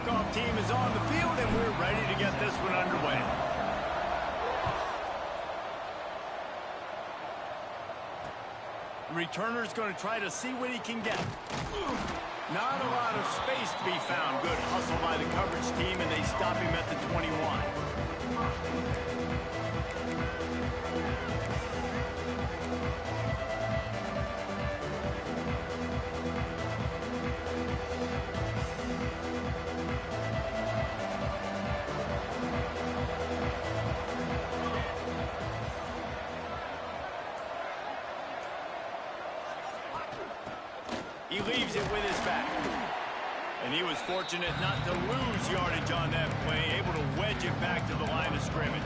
kickoff team is on the field, and we're ready to get this one underway. The returner's going to try to see what he can get. Not a lot of space to be found. Good hustle by the coverage team, and they stop him at the 21. He leaves it with his back. And he was fortunate not to lose yardage on that play, able to wedge it back to the line of scrimmage.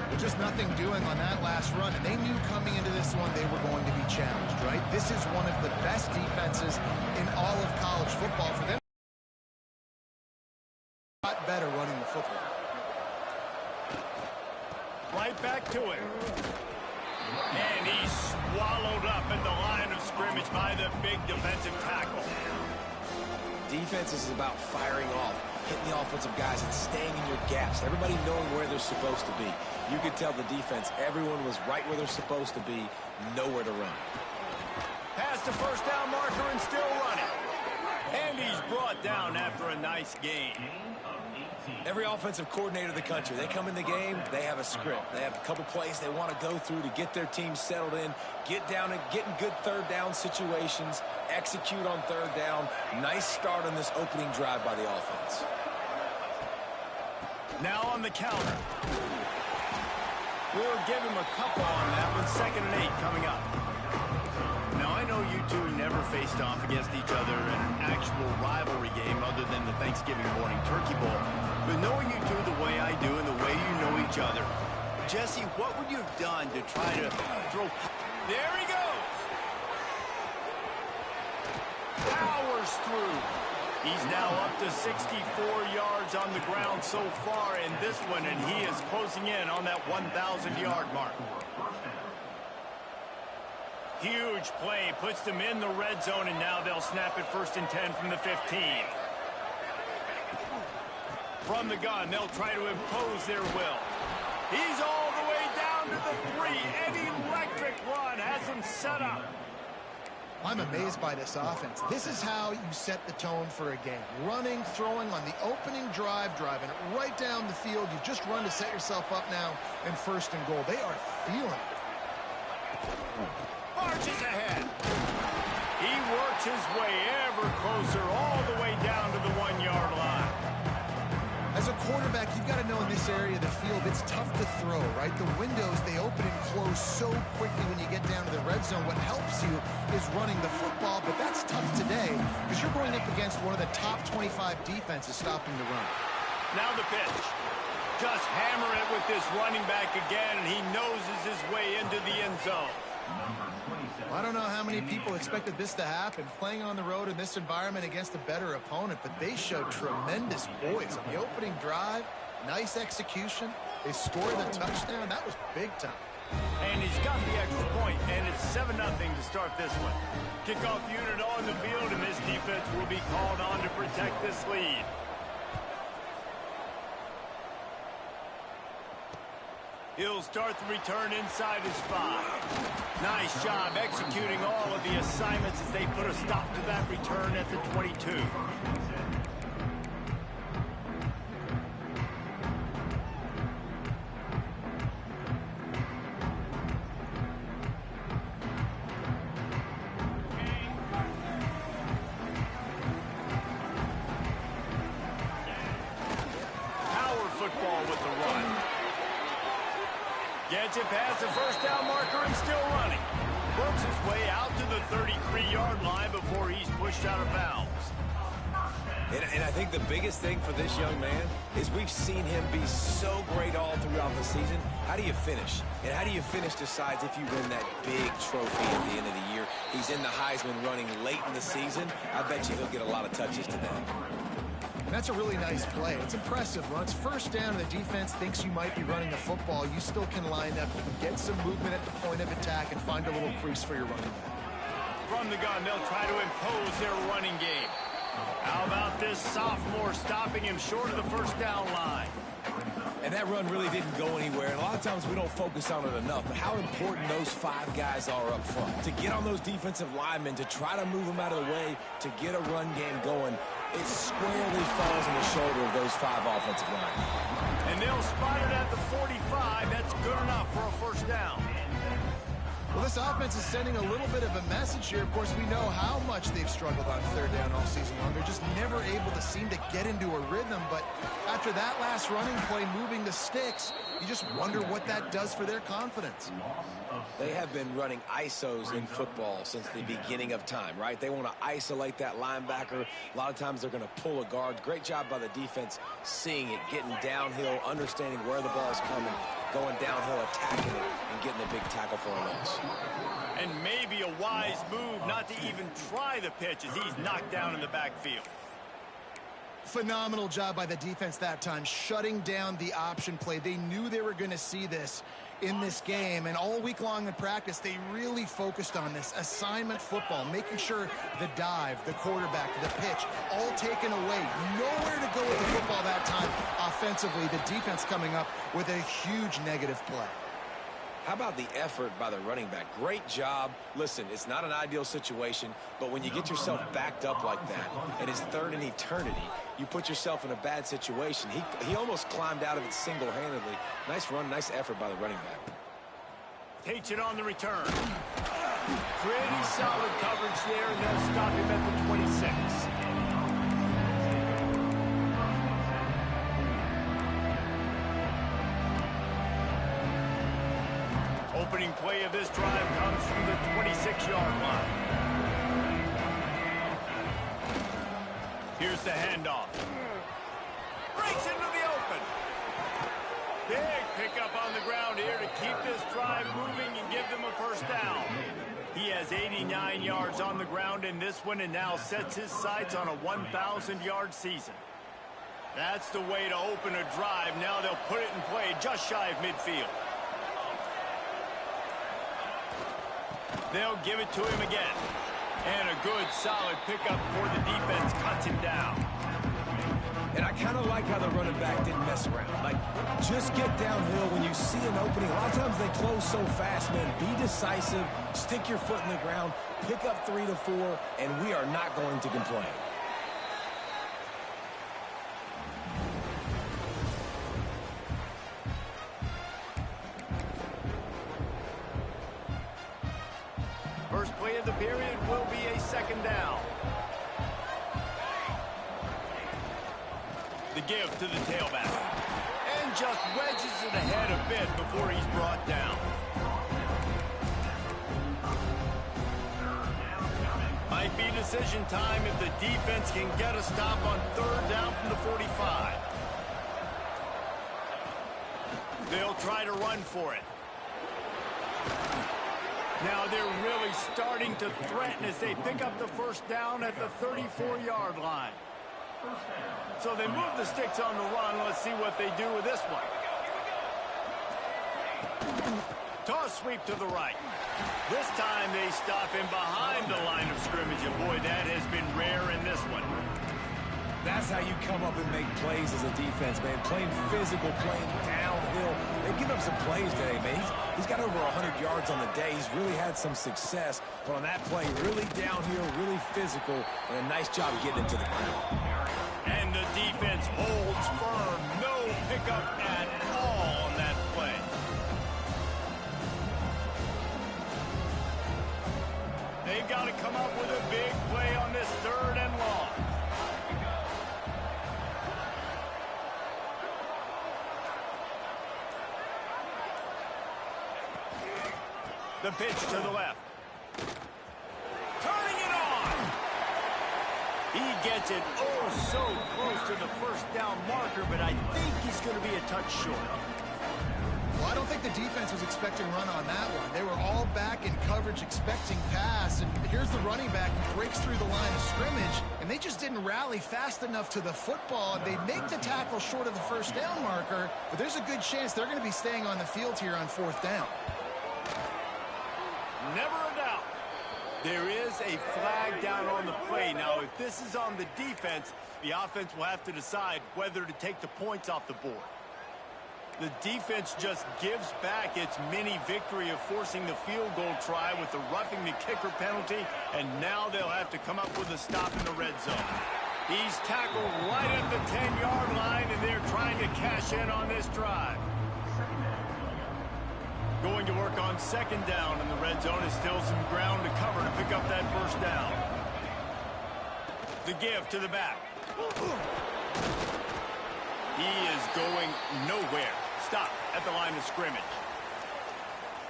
Well, just nothing doing on that last run, and they knew coming into this one they were going to be challenged, right? This is one of the best defenses in all of college football. For them, a lot better running the football. Right back to it. And he's swallowed up at the line of scrimmage by the big defensive tackle. Defense is about firing off, hitting the offensive guys and staying in your gaps. Everybody knowing where they're supposed to be. You could tell the defense, everyone was right where they're supposed to be, nowhere to run. Past the first down marker and still running. And he's brought down after a nice gain. Every offensive coordinator in the country, they come in the game, they have a script. They have a couple plays they want to go through to get their team settled in, get down and get in good third down situations, execute on third down. Nice start on this opening drive by the offense. Now on the counter. We'll give him a couple on that one. 2nd and 8 coming up. Now, I know you two never faced off against each other in an actual rivalry game other than the Thanksgiving morning turkey bowl. But knowing you two the way I do and the way you know each other, Jesse, what would you have done to try to throw... There he goes! Powers through. He's now up to 64 yards on the ground so far in this one, and he is closing in on that 1,000-yard mark. Huge play, puts them in the red zone, and now they'll snap it 1st and 10 from the 15. From the gun, they'll try to impose their will. He's all the way down to the 3. An electric run has him set up. I'm amazed by this offense. This is how you set the tone for a game. Running, throwing on the opening drive, driving it right down the field. You just run to set yourself up now in 1st and goal. They are feeling it. Marches ahead. He works his way ever closer all the way down to the 1-yard line. As a quarterback, you've got to know in this area of the field, it's tough to throw, right? The windows, they open and close so quickly when you get down to the red zone. What helps you is running the football, but that's tough today because you're going up against one of the top 25 defenses stopping the run. Now the pitch. Just hammer it with this running back again, and he noses his way into the end zone. I don't know how many people expected this to happen, playing on the road in this environment against a better opponent, but they showed tremendous poise on the opening drive. Nice execution. They scored the touchdown. That was big time. And he's got the extra point, and it's 7-0 to start this one. Kickoff unit on the field, and this defense will be called on to protect this lead. He'll start the return inside his 5. Nice job executing all of the assignments as they put a stop to that return at the 22. Power football with the run. Gets it past the first down marker and still running. Works his way out to the 33-yard line before he's pushed out of bounds. And I think the biggest thing for this young man is we've seen him be so great all throughout the season. How do you finish? And how do you finish decides if you win that big trophy at the end of the year. He's in the Heisman running late in the season. I bet you he'll get a lot of touches today. And that's a really nice play. It's impressive. When it's first down and the defense thinks you might be running the football, you still can line up, get some movement at the point of attack, and find a little crease for your running back. From the gun, they'll try to impose their running game. How about this sophomore stopping him short of the first down line? And that run really didn't go anywhere. And a lot of times we don't focus on it enough. But how important those 5 guys are up front. To get on those defensive linemen, to try to move them out of the way, to get a run game going, it squarely falls on the shoulder of those 5 offensive linemen. And they'll spot it at the 45. That's good enough for a first down. Well, this offense is sending a little bit of a message here. Of course, we know how much they've struggled on third down all season long. They're just never able to seem to get into a rhythm. But after that last running play, moving the sticks, you just wonder what that does for their confidence. They have been running ISOs in football since the beginning of time, right? They want to isolate that linebacker. A lot of times they're going to pull a guard. Great job by the defense seeing it, getting downhill, understanding where the ball's coming, going downhill, attacking it, and getting a big tackle for a loss. And maybe a wise move not to even try the pitch as he's knocked down in the backfield. Phenomenal job by the defense that time, shutting down the option play. They knew they were going to see this in this game, and all week long in practice, they really focused on this assignment football, making sure the dive, the quarterback, the pitch, all taken away. Nowhere to go with the football that time offensively. The defense coming up with a huge negative play. How about the effort by the running back? Great job. Listen, it's not an ideal situation, but when you get yourself backed up like that, and it's third in eternity, you put yourself in a bad situation. He almost climbed out of it single-handedly. Nice run, nice effort by the running back. Takes it on the return. Pretty solid coverage there, and they'll stop him at the 26. Opening play of this drive comes from the 26-yard line. Here's the handoff. Breaks into the open. Big pickup on the ground here to keep this drive moving and give them a first down. He has 89 yards on the ground in this one and now sets his sights on a 1,000-yard season. That's the way to open a drive. Now they'll put it in play just shy of midfield. They'll give it to him again. And a good, solid pickup before the defense cuts him down. And I kind of like how the running back didn't mess around. Like, just get downhill when you see an opening. A lot of times they close so fast, man. Be decisive, stick your foot in the ground, pick up 3 to 4, and we are not going to complain. First play of the period will be a second down. The give to the tailback. And just wedges it ahead a bit before he's brought down. Might be decision time if the defense can get a stop on third down from the 45. They'll try to run for it. Now they're really starting to threaten as they pick up the first down at the 34-yard line. So they move the sticks on the run. Let's see what they do with this one. Toss sweep to the right. This time they stop him behind the line of scrimmage. And boy, that has been rare in this one. That's how you come up and make plays as a defense, man. Playing physical, playing downhill. They've given up some plays today, man. He's got over 100 yards on the day. He's really had some success. But on that play, really downhill, really physical, and a nice job getting into the ground. And the defense holds firm. No pickup at all on that play. They've got to come up with a big play on this third and long. The pitch to the left. Turning it on. He gets it so close to the first down marker, but I think he's going to be a touch short. Well, I don't think the defense was expecting run on that one. They were all back in coverage expecting pass, and here's the running back who breaks through the line of scrimmage, and they just didn't rally fast enough to the football. They make the tackle short of the first down marker, but there's a good chance they're going to be staying on the field here on fourth down. Never a doubt. There is a flag down on the play. Now, if this is on the defense, the offense will have to decide whether to take the points off the board. The defense just gives back its mini victory of forcing the field goal try with the roughing the kicker penalty, and now they'll have to come up with a stop in the red zone. He's tackled right at the 10-yard line, and they're trying to cash in on this drive. Going to work on second down, and the red zone is still some ground to cover to pick up that first down. The give to the back. He is going nowhere. Stop at the line of scrimmage.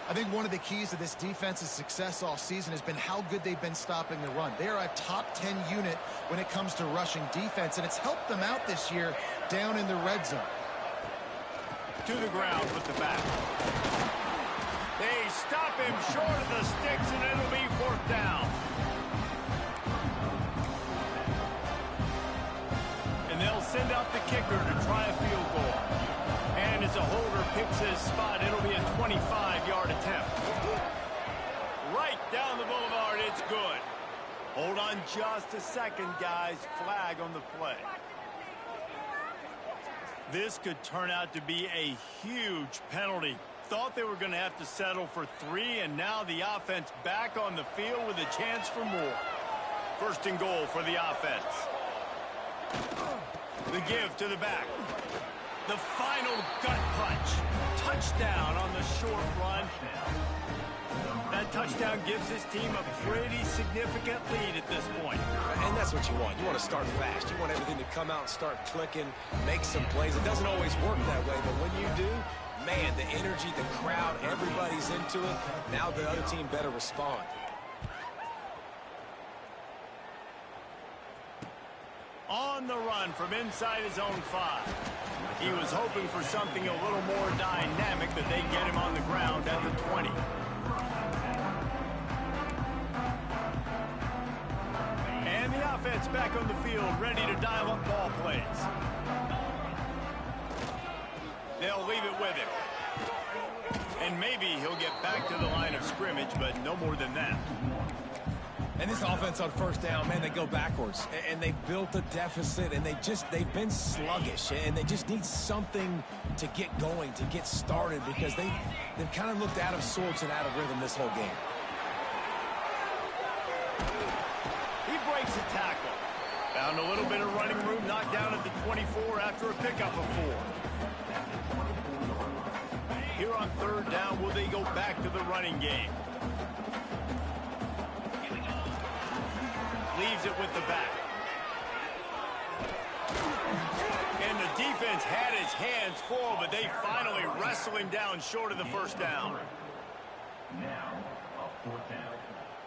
I think one of the keys to this defense's success all season has been how good they've been stopping the run. They are a top 10 unit when it comes to rushing defense, and it's helped them out this year down in the red zone. To the ground with the back. They stop him short of the sticks, and it'll be fourth down. And they'll send out the kicker to try a field goal. And as a holder picks his spot, it'll be a 25-yard attempt. Right down the boulevard, it's good. Hold on just a second, guys. Flag on the play. This could turn out to be a huge penalty. Thought they were going to have to settle for 3, and now the offense back on the field with a chance for more. First and goal for the offense. The give to the back. The final gut punch. Touchdown on the short run. That touchdown gives his team a pretty significant lead at this point. And that's what you want. You want to start fast. You want everything to come out and start clicking, make some plays. It doesn't always work that way, but when you do, man, the energy, the crowd, everybody's into it. Now the other team better respond. On the run from inside his own 5. He was hoping for something a little more dynamic, but they get him on the ground at the 20. And the offense back on the field, ready to dial up ball plays. They'll leave it with him. And maybe he'll get back to the line of scrimmage, but no more than that. And this offense on first down, man, they go backwards. And they've built a deficit, and they've been sluggish. And they just need something to get going, to get started, because they've kind of looked out of sorts and out of rhythm this whole game. He breaks a tackle. Found a little bit of running room, knocked down at the 24 after a pickup of 4. Here on third down, will they go back to the running game? Leaves it with the back. And the defense had his hands full, but they finally wrestle him down short of the first down.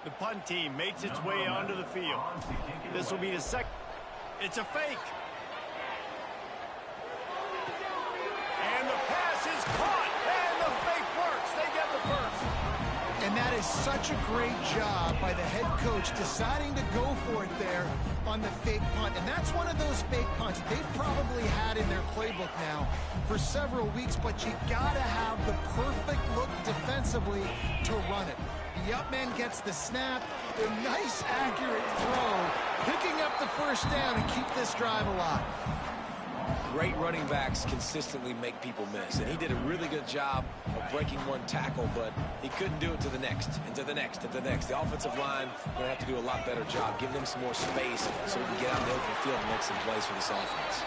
The punt team makes its way onto the field. This will be the second. It's a fake. And the pass is caught. And the fake works. They get the first. And that is such a great job by the head coach deciding to go for it there on the fake punt. And that's one of those fake punts they've probably had in their playbook now for several weeks, but you gotta have the perfect look defensively to run it. The up man gets the snap, a nice accurate throw, picking up the first down and keep this drive alive. Great running backs consistently make people miss, and he did a really good job of breaking one tackle, but he couldn't do it to the next, and to the next, and to the next. The offensive line will have to do a lot better job, give them some more space so we can get out in the open field and make some plays for this offense.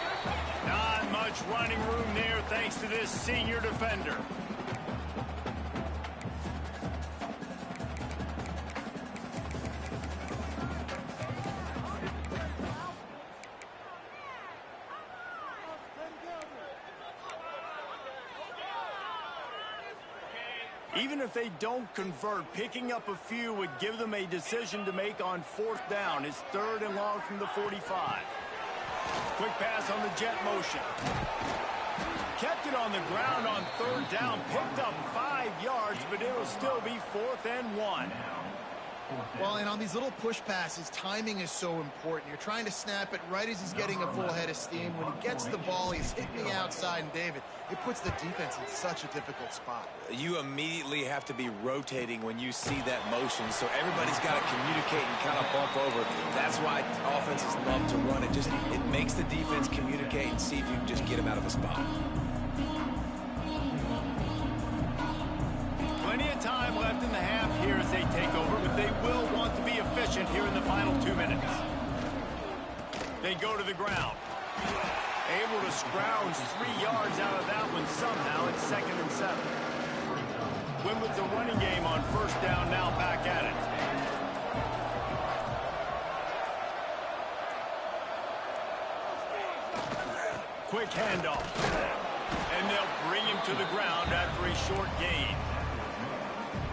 Not much running room there thanks to this senior defender. Even if they don't convert, picking up a few would give them a decision to make on fourth down. It's third and long from the 45. Quick pass on the jet motion. Kept it on the ground on third down. Picked up 5 yards, but it'll still be 4th and 1. Well, and on these little push passes, timing is so important. You're trying to snap it right as he's getting a full head of steam. When he gets the ball, he's hitting the outside, and David, it puts the defense in such a difficult spot. You immediately have to be rotating when you see that motion, so everybody's got to communicate and kind of bump over. That's why offenses love to run it. It makes the defense communicate and see if you can just get him out of a spot. Plenty of time left in the half here as they take over, but they will want to be efficient here in the final 2 minutes. They go to the ground. Able to scrounge 3 yards out of that one somehow. It's 2nd and 7. Win with the running game on 1st down, now back at it. Quick handoff. And they'll bring him to the ground after a short gain.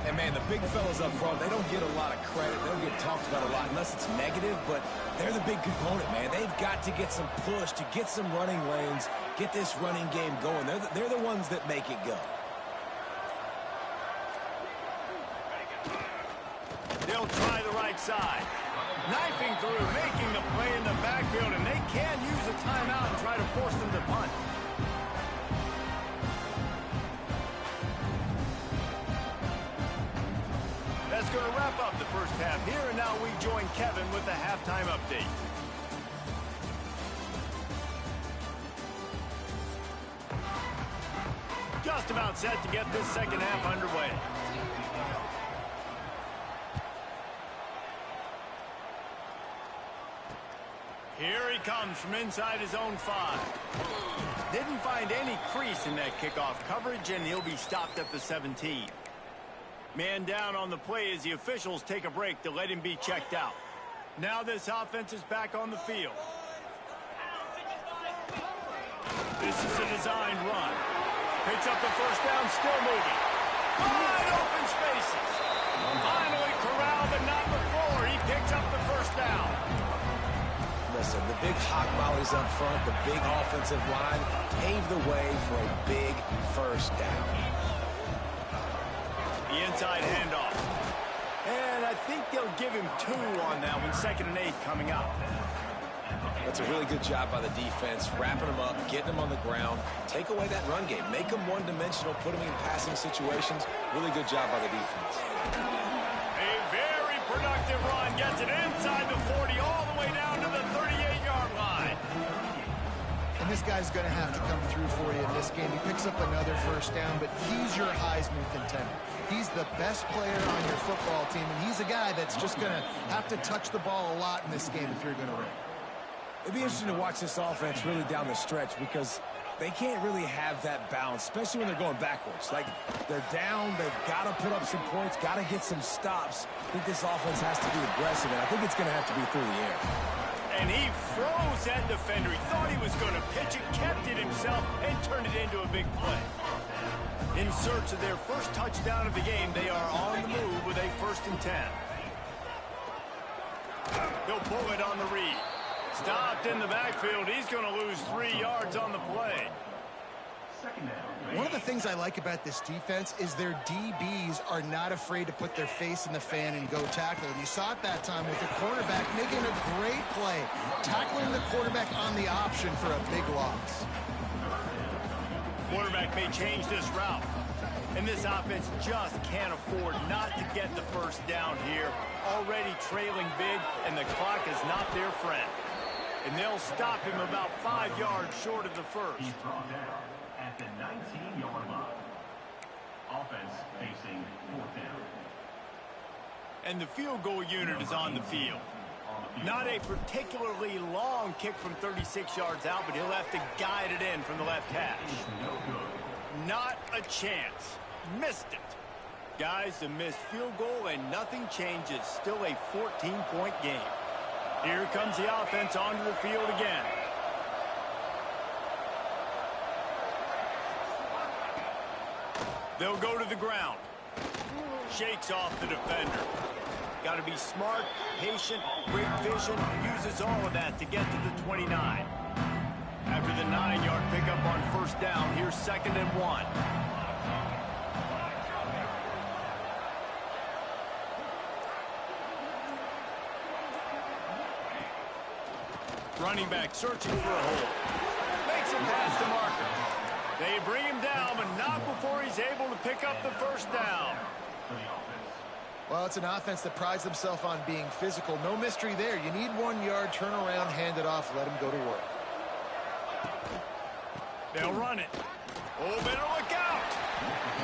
And, man, the big fellas up front, they don't get a lot of credit. They don't get talked about a lot unless it's negative, but they're the big component, man. They've got to get some push, to get some running lanes, get this running game going. They're the ones that make it go. They'll try the right side. Knifing through, making the play in the backfield, and they can use a timeout and try to force them to punt. That's going to wrap up the first half here, and now we join Kevin with the halftime update. Just about set to get this second half underway. Here he comes from inside his own 5. Didn't find any crease in that kickoff coverage, and he'll be stopped at the 17. Man down on the play as the officials take a break to let him be checked out. Now this offense is back on the field. This is a designed run. Picks up the first down, still moving. Wide open spaces. Finally corralled, but not before. He picks up the first down. Listen, the big hot mollies up front, the big offensive line paved the way for a big first down. The inside handoff. And I think they'll give him 2 on that one. 2nd and 8 coming up. That's a really good job by the defense, wrapping them up, getting them on the ground. Take away that run game. Make them one-dimensional, put them in passing situations. Really good job by the defense. A very productive run. Gets it inside the 40, all the way down to the 38-yard line. And this guy's going to have to come through for you in this game. He picks up another first down, but he's your Heisman contender. He's the best player on your football team, and he's a guy that's just going to have to touch the ball a lot in this game if you're going to win. It'd be interesting to watch this offense really down the stretch because they can't really have that balance, especially when they're going backwards. Like, they're down, they've got to put up some points, got to get some stops. I think this offense has to be aggressive, and I think it's going to have to be through the air. And he froze that defender. He thought he was going to pitch it, kept it himself, and turned it into a big play. In search of their first touchdown of the game, they are on the move with a 1st and 10. They'll pull it on the read. Stopped in the backfield. He's going to lose 3 yards on the play. One of the things I like about this defense is their DBs are not afraid to put their face in the fan and go tackle. And you saw it that time with the quarterback making a great play, tackling the quarterback on the option for a big loss. Quarterback may change this route. And this offense just can't afford not to get the first down here. Already trailing big, and the clock is not their friend. And they'll stop him about 5 yards short of the first. He's brought down at the 19-yard line. Offense facing 4th down. And the field goal unit is on the field. Not a particularly long kick from 36 yards out, but he'll have to guide it in from the left hash. Not a chance. Missed it. Guys, a missed field goal and nothing changes. Still a 14-point game. Here comes the offense onto the field again. They'll go to the ground. Shakes off the defender. Got to be smart, patient, great vision. Uses all of that to get to the 29. After the 9-yard pickup on 1st down, here's 2nd and 1. Running back searching for a hole. Makes it past the marker. They bring him down, but not before he's able to pick up the first down. Well, it's an offense that prides themselves on being physical. No mystery there. You need 1 yard, turn around, hand it off, let him go to work. They'll run it. Oh, better look out.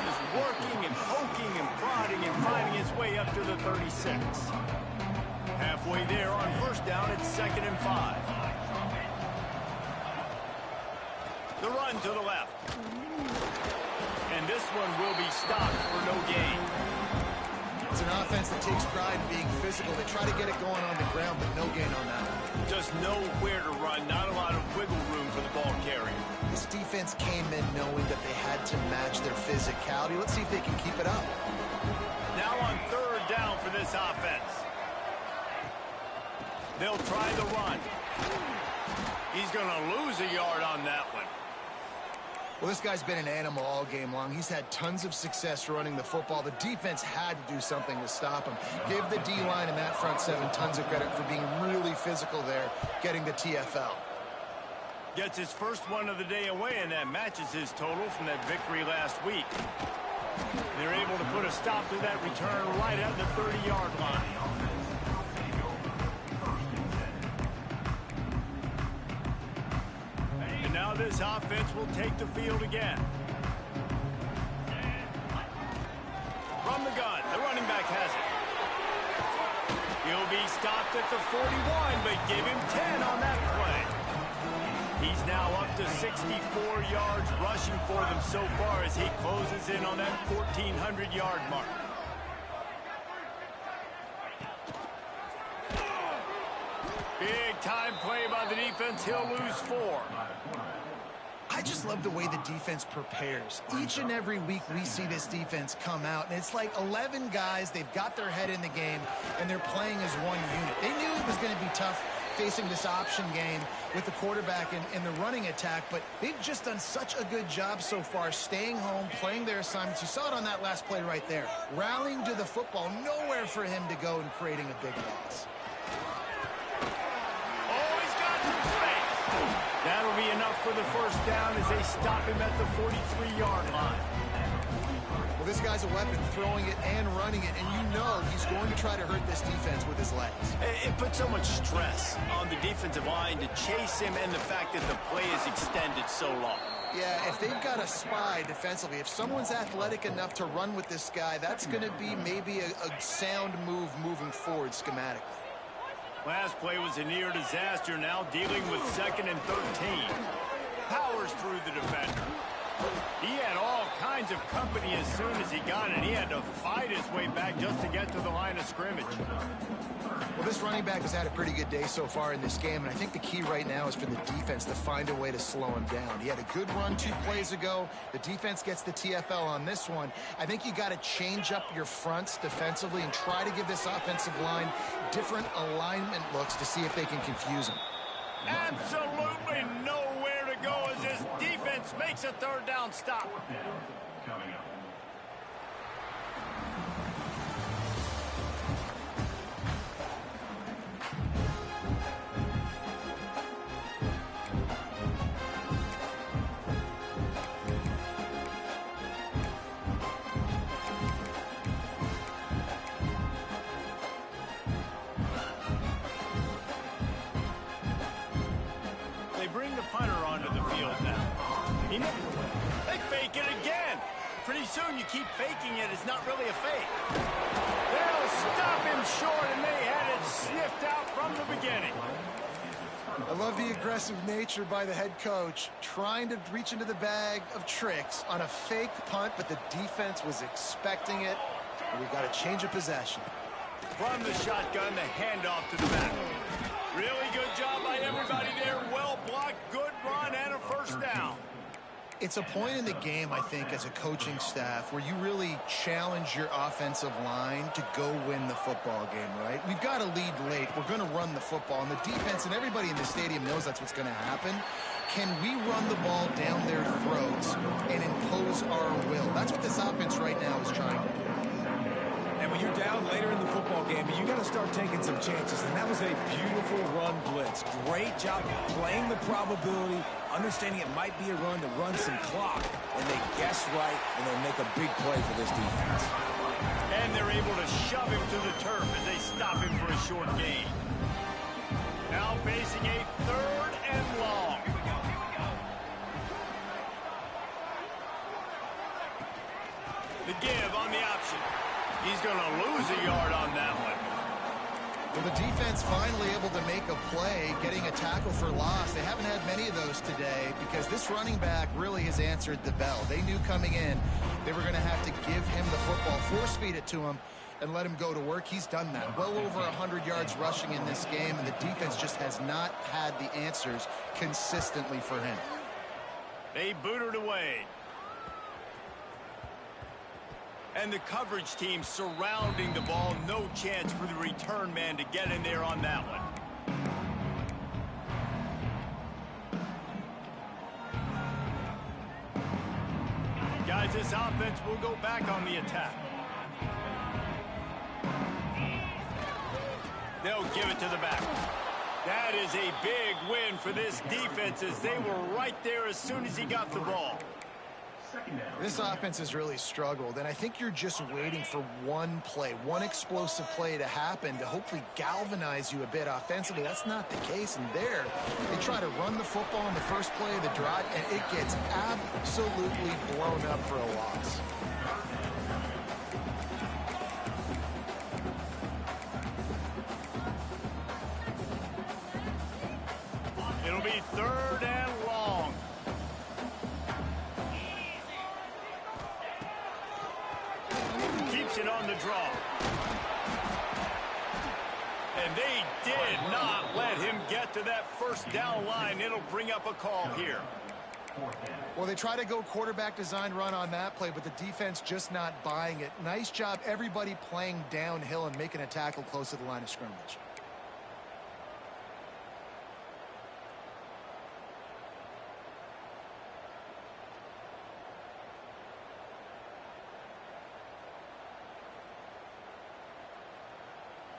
He's working and poking and prodding and finding his way up to the 36. Halfway there on first down, it's 2nd and 5. The run to the left. And this one will be stopped for no gain. It's an offense that takes pride in being physical. They try to get it going on the ground, but no gain on that one. Just nowhere to run, not a lot of wiggle room for the ball carrier. This defense came in knowing that they had to match their physicality. Let's see if they can keep it up. Now on 3rd down for this offense. They'll try the run. He's going to lose a yard on that one. Well, this guy's been an animal all game long. He's had tons of success running the football. The defense had to do something to stop him. Give the D-line and that front seven tons of credit for being really physical there, getting the TFL. Gets his first one of the day away, and that matches his total from that victory last week. They're able to put a stop to that return right at the 30-yard line. And now this offense will take the field again. From the gun, the running back has it. He'll be stopped at the 41, but give him 10 on that play. He's now up to 64 yards rushing for them so far as he closes in on that 1,400-yard mark. Big-time play by the defense. He'll lose 4. I just love the way the defense prepares. Each and every week we see this defense come out, and it's like 11 guys. They've got their head in the game, and they're playing as one unit. They knew it was going to be tough facing this option game with the quarterback in the running attack, but they've just done such a good job so far staying home, playing their assignments. You saw it on that last play right there. Rallying to the football, nowhere for him to go and creating a big loss. Oh, he's got some space. That'll be enough for the first down as they stop him at the 43-yard line. Well, this guy's a weapon, throwing it and running it, and you know he's going to try to hurt this defense with his legs. It puts so much stress on the defensive line to chase him, and the fact that the play is extended so long. Yeah, if they've got a spy defensively, if someone's athletic enough to run with this guy, that's going to be maybe a sound move moving forward schematically. Last play was a near disaster, now dealing with 2nd and 13. Powers through the defender. He had all kinds of company as soon as he got it. He had to fight his way back just to get to the line of scrimmage. Well, this running back has had a pretty good day so far in this game, and I think the key right now is for the defense to find a way to slow him down. He had a good run 2 plays ago. The defense gets the TFL on this one. I think you got to change up your fronts defensively and try to give this offensive line different alignment looks to see if they can confuse him. Absolutely nowhere to go as this defense makes a 3rd down stop. Coming up. They bring the punter onto the field now. They fake it again. Pretty soon you keep faking it. It's not really a fake. They'll stop him short, and they had it sniffed out from the beginning. I love the aggressive nature by the head coach, trying to reach into the bag of tricks on a fake punt, but the defense was expecting it. We've got to change of possession. From the shotgun, the handoff to the back. Really good job by everybody there. Well blocked, good run, and a first down. It's a point in the game, I think, as a coaching staff where you really challenge your offensive line to go win the football game, right? We've got to lead late. We're going to run the football, and the defense and everybody in the stadium knows that's what's going to happen. Can we run the ball down their throats and impose our will? That's what this offense right now is trying to do. And when you're down later in the football game, you got to to start taking some chances, and that was a beautiful run blitz. Great job playing the probability, understanding it might be a run to run some clock, and they guess right, and they make a big play for this defense. And they're able to shove him to the turf as they stop him for a short gain. Now facing a 3rd and long. The give on the option. He's going to lose a yard on that one. Well, the defense finally able to make a play, getting a tackle for loss. They haven't had many of those today because this running back really has answered the bell. They knew coming in they were going to have to give him the football, force feed it to him, and let him go to work. He's done that. Well over 100 yards rushing in this game, and the defense just has not had the answers consistently for him. They boot it away. And the coverage team surrounding the ball. No chance for the return man to get in there on that one. Guys, this offense will go back on the attack. They'll give it to the back. That is a big win for this defense as they were right there as soon as he got the ball. This offense has really struggled, and I think you're just waiting for one play, one explosive play to happen to hopefully galvanize you a bit offensively. That's not the case, and there they try to run the football in the first play of the drive, and it gets absolutely blown up for a loss. It'll be 3rd and long. Keeps it on the draw. And they did not let him get to that first down line. It'll bring up a call here. Well, they try to go quarterback design run on that play, but the defense just not buying it. Nice job, everybody playing downhill and making a tackle close to the line of scrimmage.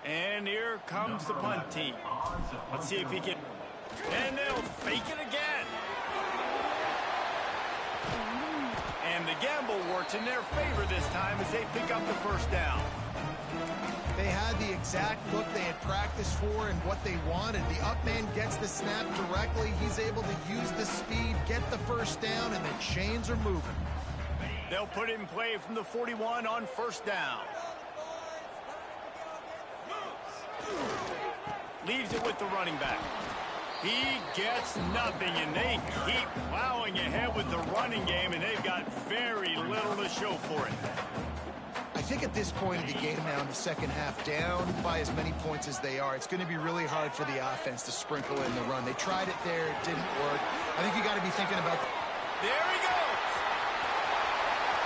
And here comes the punt team. Let's see if he can. And they'll fake it again. And the gamble works in their favor this time as they pick up the first down. They had the exact look they had practiced for and what they wanted. The up man gets the snap directly. He's able to use the speed, get the first down, and the chains are moving. They'll put it in play from the 41 on first down. Leaves it with the running back. He gets nothing, and they keep plowing ahead with the running game, and they've got very little to show for it. I think at this point of the game now in the second half, down by as many points as they are, it's going to be really hard for the offense to sprinkle in the run. They tried it there. It didn't work. I think you got to be thinking about... There he goes.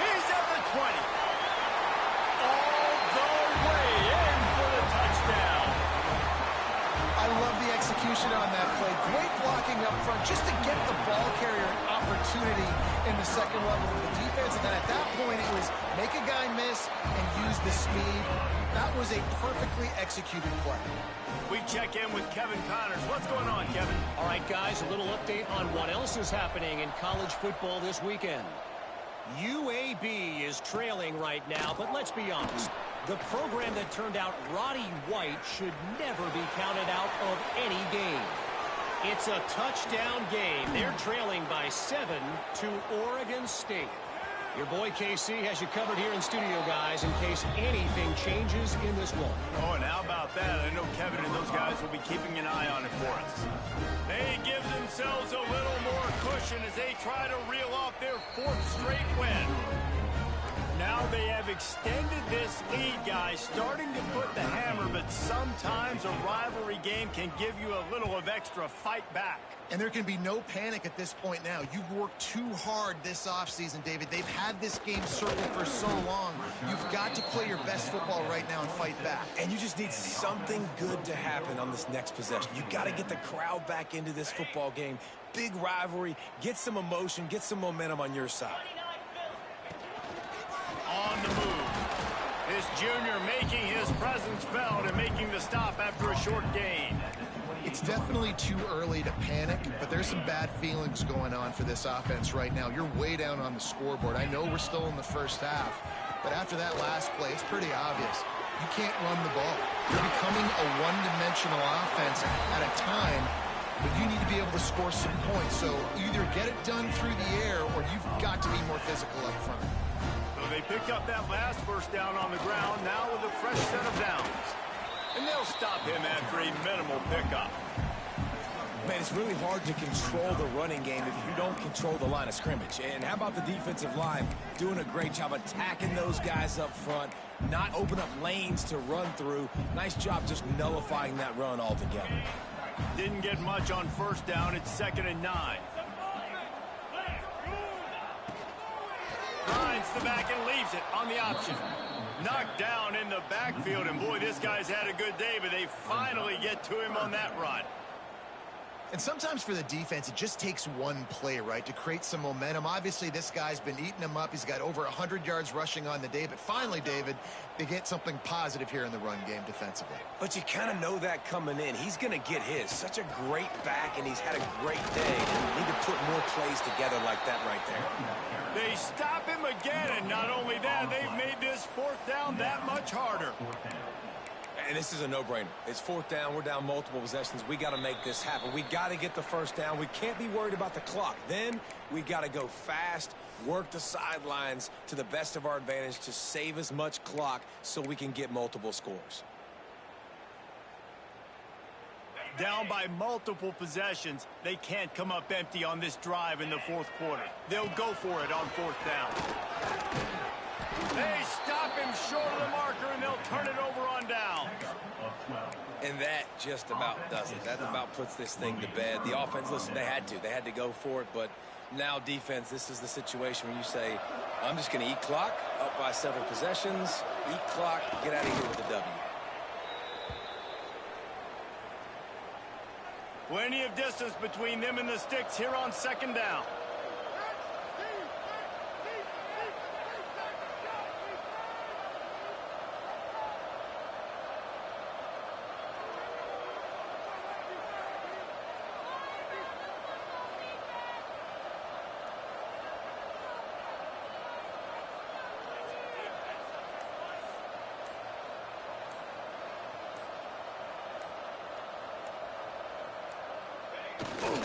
He's at the 20. All the way in for the touchdown. I love the execution on that play. Great blocking up front just to get the ball carrier an opportunity in the second level of the defense. And then at that point, it was make a guy miss and use the speed. That was a perfectly executed play. We check in with Kevin Connors. What's going on, Kevin? All right, guys, a little update on what else is happening in college football this weekend. UAB is trailing right now, but let's be honest. The program that turned out Roddy White should never be counted out of any game. It's a touchdown game. They're trailing by 7 to Oregon State. Your boy KC has you covered here in studio, guys, in case anything changes in this one. Oh, and how about that? I know Kevin and those guys will be keeping an eye on it for us. They give themselves a little more cushion as they try to reel off their 4th straight win. Now they have extended this lead, guys, starting to put the hammer, but sometimes a rivalry game can give you a little of extra fight back. And there can be no panic at this point now. You've worked too hard this offseason, David. They've had this game circled for so long. You've got to play your best football right now and fight back. And you just need something good to happen on this next possession. You got to get the crowd back into this football game. Big rivalry. Get some emotion. Get some momentum on your side. On the move. This junior making his presence felt and making the stop after a short gain. It's definitely too early to panic, but there's some bad feelings going on for this offense right now. You're way down on the scoreboard. I know we're still in the first half, but after that last play, it's pretty obvious. You can't run the ball. You're becoming a one-dimensional offense at a time, but you need to be able to score some points. So either get it done through the air or you've got to be more physical up front. So they picked up that last first down on the ground, now with a fresh set of downs. And they'll stop him after a minimal pickup. Man, it's really hard to control the running game if you don't control the line of scrimmage. And how about the defensive line doing a great job attacking those guys up front, not open up lanes to run through. Nice job just nullifying that run altogether. Didn't get much on first down. It's 2nd and 9. Grinds the back and leaves it on the option. Knocked down in the backfield, and boy, this guy's had a good day, but they finally get to him on that run. And sometimes for the defense, it just takes one play, right, to create some momentum. Obviously, this guy's been eating them up. He's got over 100 yards rushing on the day. But finally, David, they get something positive here in the run game defensively. But you kind of know that coming in. He's going to get his. Such a great back, and he's had a great day. Need to put more plays together like that right there. They stop him again, and not only that, they've made this 4th down that much harder. And this is a no-brainer. It's 4th down. We're down multiple possessions. We got to make this happen. We got to get the first down. We can't be worried about the clock. Then we got to go fast, work the sidelines to the best of our advantage to save as much clock so we can get multiple scores. Down by multiple possessions, they can't come up empty on this drive in the 4th quarter. They'll go for it on 4th down. They stop him short of the marker, and they'll turn it over on down. And that just about does it. That about puts this thing to bed. The offense, listen, they had to go for it, but now defense, this is the situation where you say, I'm just going to eat clock, up by several possessions, eat clock, get out of here with a W. Plenty of distance between them and the sticks here on 2nd down.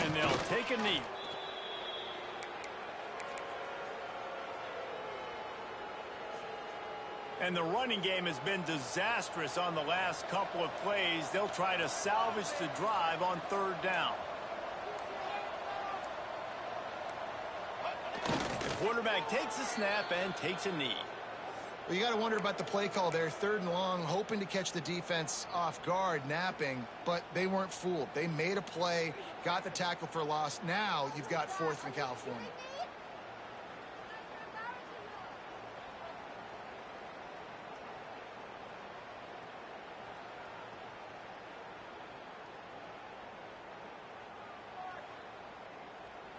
And they'll take a knee. And the running game has been disastrous on the last couple of plays. They'll try to salvage the drive on 3rd down. The quarterback takes a snap and takes a knee. Well, you got to wonder about the play call there. 3rd and long, hoping to catch the defense off guard, napping, but they weren't fooled. They made a play, got the tackle for loss. Now you've got 4th in California.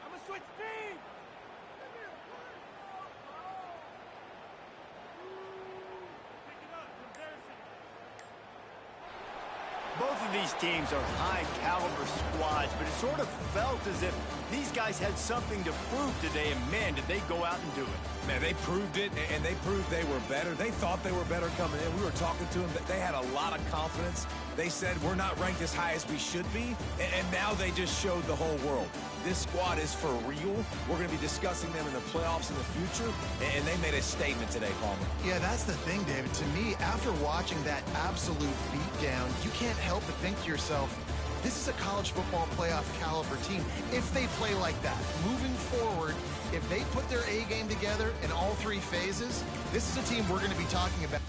I'm gonna switch teams. Both of these teams are high-caliber squads, but it sort of felt as if these guys had something to prove today, and man, did they go out and do it. Man, they proved it, and they proved they were better. They thought they were better coming in. We were talking to them. They had a lot of confidence. They said, we're not ranked as high as we should be, and now they just showed the whole world. This squad is for real. We're going to be discussing them in the playoffs in the future, and they made a statement today, Palmer. Yeah, that's the thing, David. To me, after watching that absolute beatdown, you can't help but think to yourself, this is a college football playoff caliber team if they play like that. Moving forward, if they put their A game together in all 3 phases, this is a team we're going to be talking about.